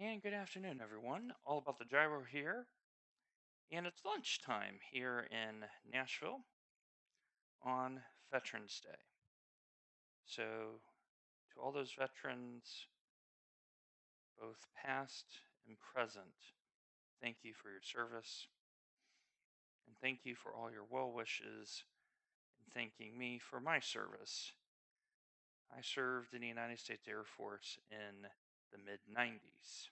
And good afternoon, everyone. All About the Gyro here. And it's lunchtime here in Nashville on Veterans Day. So, to all those veterans, both past and present, thank you for your service. And thank you for all your well wishes and thanking me for my service. I served in the United States Air Force in the mid 90s.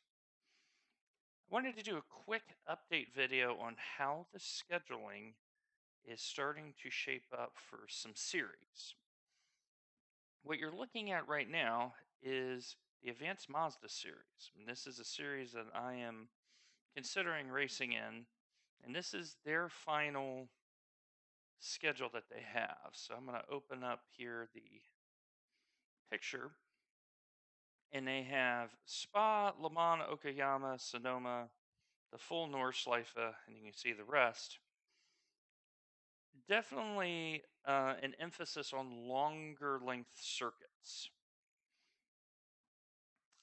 I wanted to do a quick update video on how the scheduling is starting to shape up for some series. What you're looking at right now is the Advanced Mazda series. And this is a series that I am considering racing in, and this is their final schedule that they have. So I'm going to open up here the picture, and they have Spa, Le Mans, Okayama, Sonoma, the full Nordschleife, and you can see the rest. Definitely an emphasis on longer length circuits.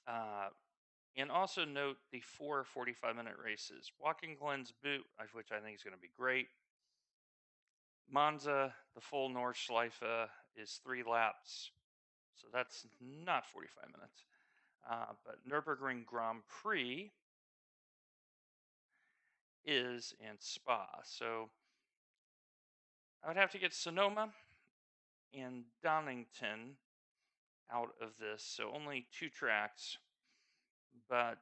Uh, and also note the 4 45-minute races. Watkins Glen's Boot, which I think is going to be great. Monza, the full Nordschleife, is 3 laps. So that's not 45 minutes. But Nürburgring Grand Prix is in Spa. So I would have to get Sonoma and Donington out of this. So only 2 tracks. But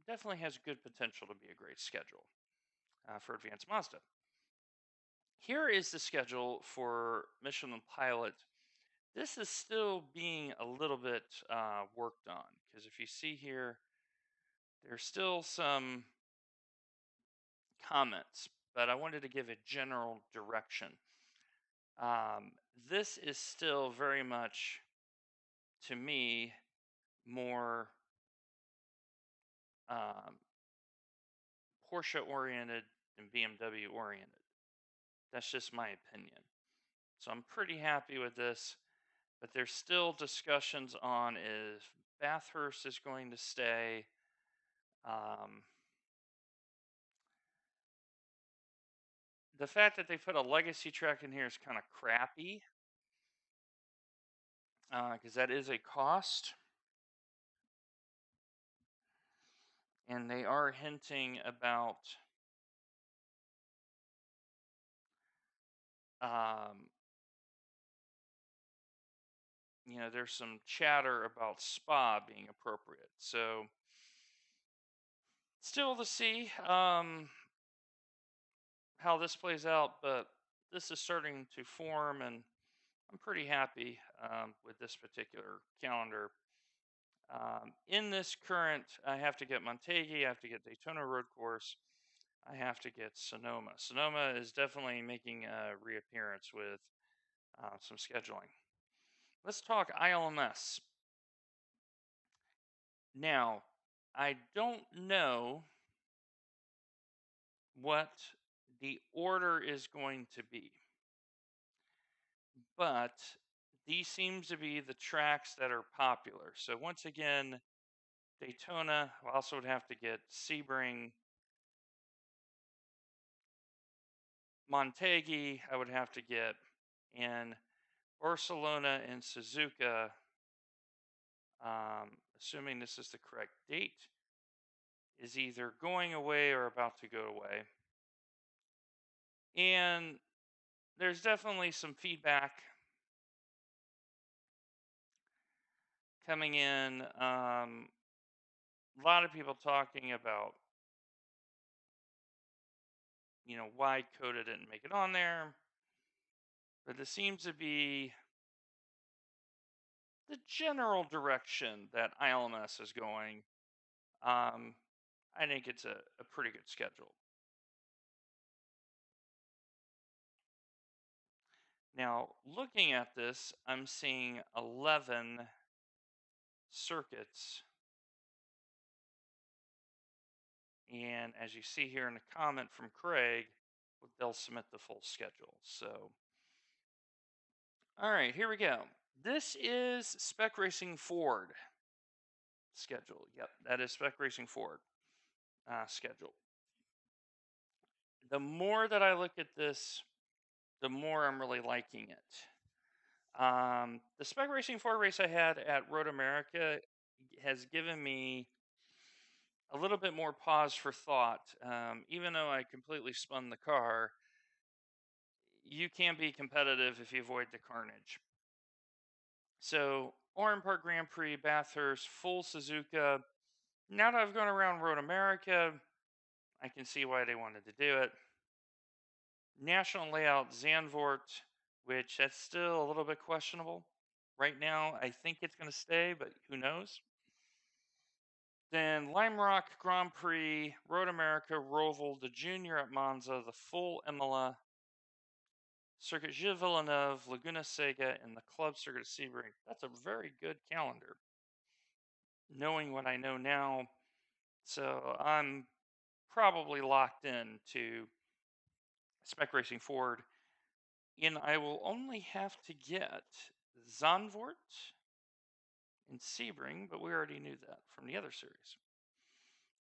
definitely has good potential to be a great schedule for Advanced Mazda. Here is the schedule for Michelin Pilot. This is still being a little bit worked on because if you see here, there's still some comments, but I wanted to give a general direction. This is still very much, to me, more Porsche oriented than BMW oriented. That's just my opinion. So I'm pretty happy with this, but there's still discussions on if Bathurst is going to stay. The fact that they put a legacy track in here is kind of crappy because that is a cost. And they are hinting about there's some chatter about Spa being appropriate. So still to see how this plays out, but this is starting to form, and I'm pretty happy with this particular calendar. In this current, I have to get Montague, I have to get Daytona Road Course, I have to get Sonoma. Sonoma is definitely making a reappearance with some scheduling. Let's talk ILMS. Now, I don't know what the order is going to be, but these seems to be the tracks that are popular. So once again, Daytona, I also would have to get Sebring. Montague, I would have to get. And Barcelona and Suzuka, assuming this is the correct date, is either going away or about to go away. And there's definitely some feedback coming in. A lot of people talking about, why Coda didn't make it on there. But this seems to be the general direction that ILMS is going. I think it's a pretty good schedule. Now, looking at this, I'm seeing 11 circuits. And as you see here in the comment from Craig, they'll submit the full schedule. So, all right, here we go. This is Spec Racing Ford. schedule. Yep, that is Spec Racing Ford schedule. The more that I look at this, the more I'm really liking it. The Spec Racing Ford race I had at Road America has given me a little bit more pause for thought. Even though I completely spun the car, you can be competitive if you avoid the carnage. So, Oran Park Grand Prix, Bathurst, full Suzuka. Now that I've gone around Road America, I can see why they wanted to do it. National layout Zandvoort, which that's still a little bit questionable. Right now, I think it's going to stay, but who knows? Then Lime Rock Grand Prix, Road America, Roval, the Junior at Monza, the full Imola, Circuit Gilles Villeneuve, Laguna Seca, and the Club Circuit of Sebring. That's a very good calendar, knowing what I know now. So I'm probably locked in to Spec Racing Ford, and I will only have to get Zandvoort and Sebring, but we already knew that from the other series.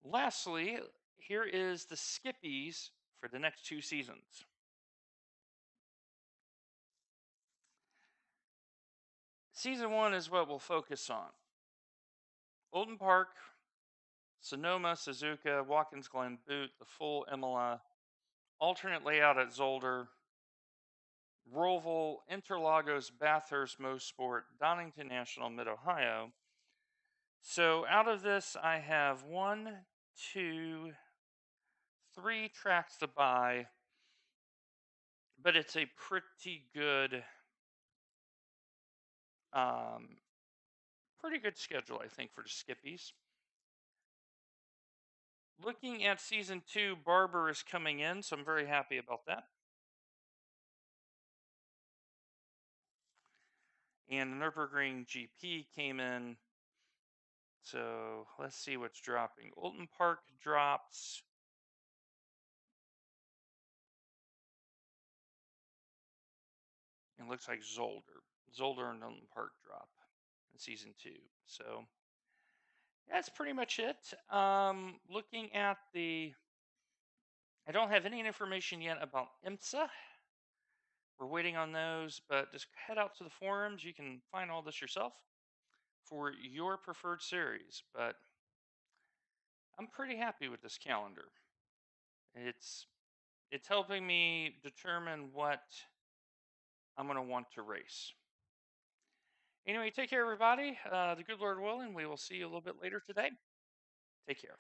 Lastly, here is the Skippies for the next 2 seasons. Season 1 is what we'll focus on. Oulton Park, Sonoma, Suzuka, Watkins Glen, Butte, the full Imola, alternate layout at Zolder, Roval, Interlagos, Bathurst, Mosport, Donington National, Mid-Ohio. So out of this, I have 1, 2, 3 tracks to buy, but it's a um, pretty good schedule, I think, for the Skippies. Looking at season 2, Barber is coming in, so I'm very happy about that. And the Nürburgring GP came in. So let's see what's dropping. Oulton Park drops. It looks like Zolder. Zolder and Oulton Park drop in season 2. So that's pretty much it. Looking at I don't have any information yet about IMSA. We're waiting on those, but just head out to the forums. You can find all this yourself for your preferred series. But I'm pretty happy with this calendar. It's helping me determine what I'm going to want to race. Anyway, take care, everybody. The good Lord willing, we will see you a little bit later today. Take care.